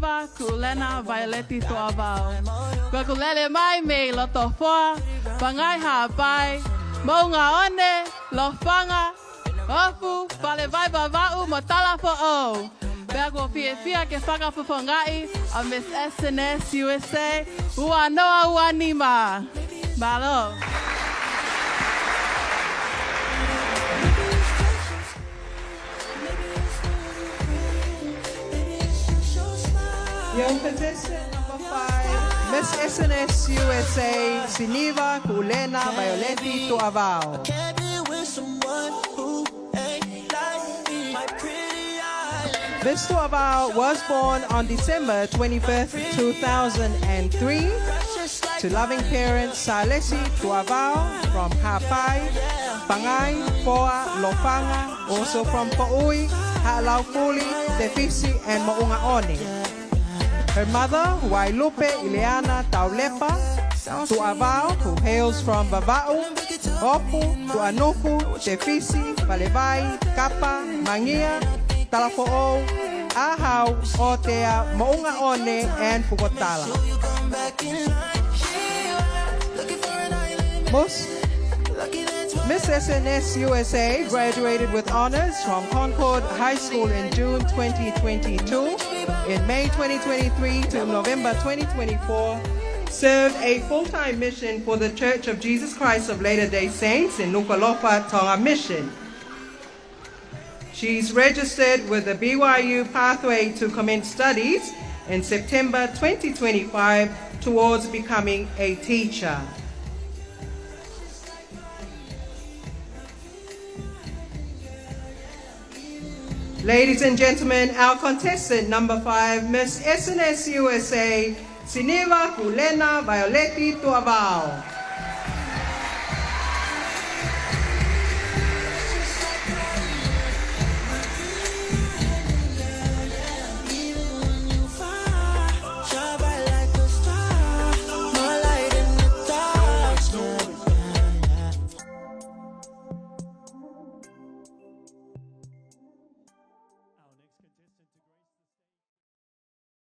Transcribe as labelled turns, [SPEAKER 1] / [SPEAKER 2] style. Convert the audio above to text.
[SPEAKER 1] Siniva, Kulena, Violeti, Tuavao. Kulele mai me lo tofoa, pangai hapai, maunga one, lo fanga, ofu, pale vai bavau, motala fo o. Bego fia ke fanga fufongai, a Miss SNS USA, ua noa ua nima. Malo.
[SPEAKER 2] Young contestant number 5, Miss SNS USA, Siniva, Kulena, Violeti, Tuavao. Miss Tuavao was born on December 25th, 2003 to loving parents Salesi Tuavao from Hapai, Pangai, Poa, Lofanga, also from Pau'i, Ha'alaupuli, Tefisi, and Mo'ungaone. Her mother, Wailupe Ileana Taulepa, Tuavao, who hails from Vava'u, Opu, Tuanuku, Tefisi, Palevai, Kapa, Mangia, Talafo'o, Ahau, Otea, Mo'ungaone, and Pukotala. Miss SNS USA graduated with honors from Concord High School in June 2022. In May 2023 to November 2024, served a full-time mission for the Church of Jesus Christ of Latter-day Saints in Nuku'alofa, Tonga Mission. She's registered with the BYU Pathway to commence studies in September 2025 towards becoming a teacher. Ladies and gentlemen, our contestant number 5, Miss SNS USA, Siniva, Kulena, Violeti, Tuavao.